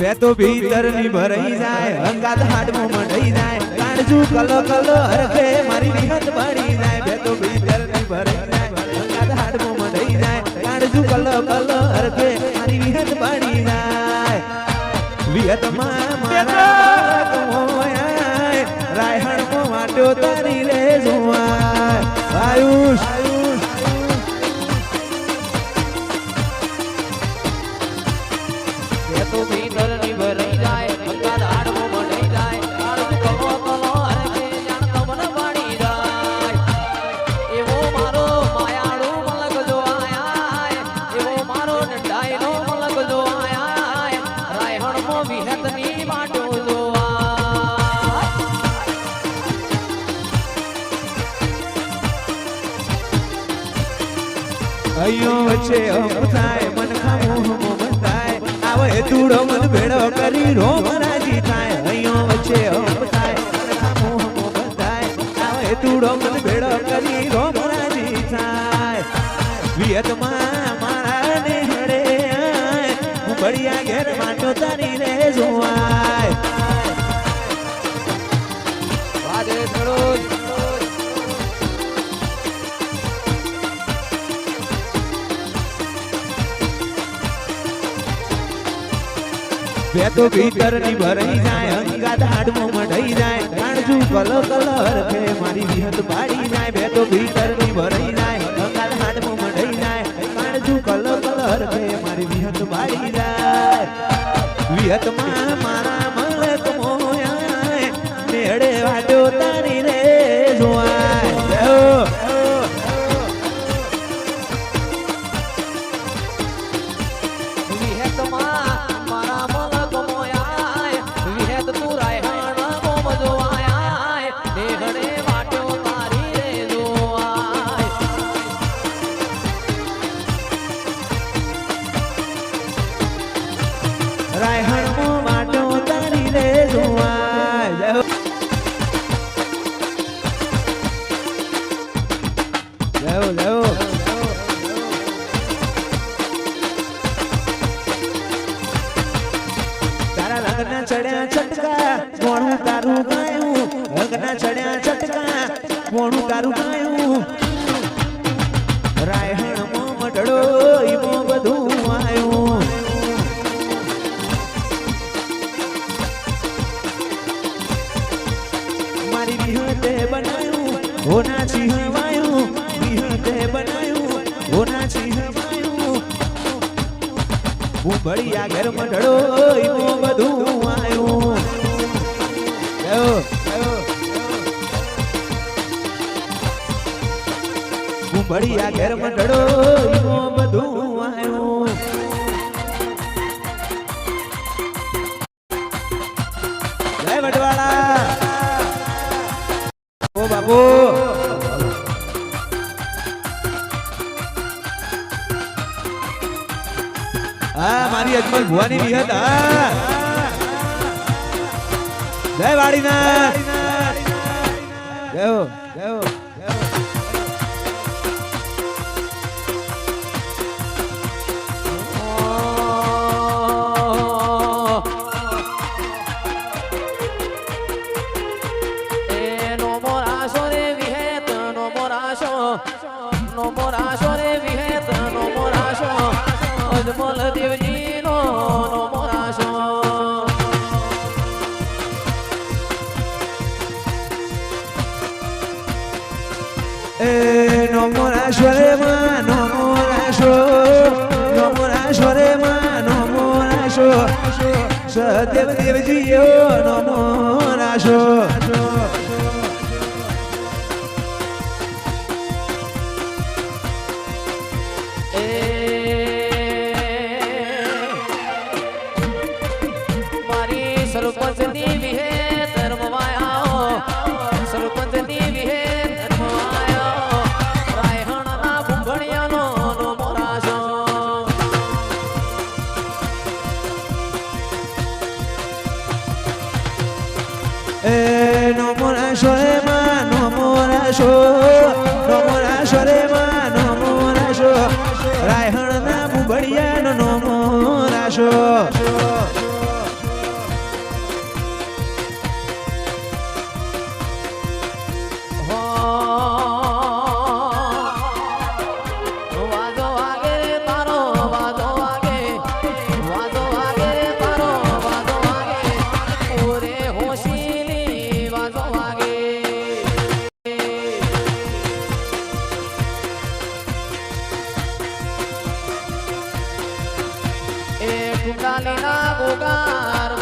તો ભીતર ની ભરાઈ જાય અંગાત હાડમો મઢાઈ જાય કાણજુ કલો કલો હરખે મારી વિહત બળી જાય બે તો ભીતર ની ભરાઈ જાય અંગાત હાડમો મઢાઈ જાય કાણજુ કલો કલો હરખે મારી વિહત બળી જાય વિહત માં મારા કમોયા રાયહણ કો વાટો તારી રે જોવાય આયુષ તો ભીતર ની ભરાઈ જાય અંગાત હાડમો મઢાઈ જાય કાળજુ કલો કલો હરખે જાણ તમને પાડી જાય એવો મારો માયાળુ મલક જો આયા એવો મારો નંડાઈનો મલક જો આયા રાયહણ મો વિહત ની વાટો જો અયો વચ્ચે હમ થાય મન ખામો હમ બંધાય આવે તુડો મન ભેડો કરી રોમ રાજી થાય અયો વચ્ચે હમ થાય મન ખામો હમ બંધાય આવે તુડો મન ભેડો કરી રોમ રાજી થાય વિયતમાં મારા ને હડે હું બળિયા ઘેર માટો તારી રે જોવાય વાજે સરોજ બે તો ભીતર ની ભરાઈ જાય અંગાત હાડમો મઢાઈ જાય કાણજુ કલો કલો હરખે મારી વિહત પાડી જાય બે તો ભીતર ની ભરાઈ જાય અંગાત હાડમો મઢાઈ જાય કાણજુ કલો કલો હરખે મારી વિહત પાડી જાય વિહત માં મારા મલક મોયા મેળે વાટો તારી રે જોવાય રાયહણ મો વાટો તારી રે જોવાય જાઓ જાઓ તારા લગ્ન ચડ્યા છટકા કોણું તારું ગાયું લગ્ન ચડ્યા છટકા કોણું તારું ગાયું રાયહણ મો મઢડો ઈમો બધું આયું મારી વિહતે બનાયું હોના સિંહ વાયું વિહતે બનાયું હોના સિંહ વાયું હું બળિયા ઘર મઢડો ઈમો બધું આયું હું બળિયા ઘર મઢડો ઈમો બધું આયું જય વડવાળા ઓ બાપુ હા મારી અજમલ ભુવાની વિહત હા જય વાડીનાથ જય હો જય હો અજમલ દેવજી નો મોરાશો એ નો મોરાશો રે માં નો મોરાશો નો મોરાશો રે માં નો મોરાશો સદેવ દેવજી નો મોરાશો સરપંચ ની વિહે ધર્મવાયા સરપંચ ની વિહે ધર્મવાયા રાયહણ ના ભૂંગણિયાનો નો મોરાશો એ નો મોરાશો રે માં નો મોરાશો નો મોરાશો રે માં નો મોરાશો રાયહણ ના ભૂંગણિયાનો નો મોરાશો કુંડાલીના ગોગાર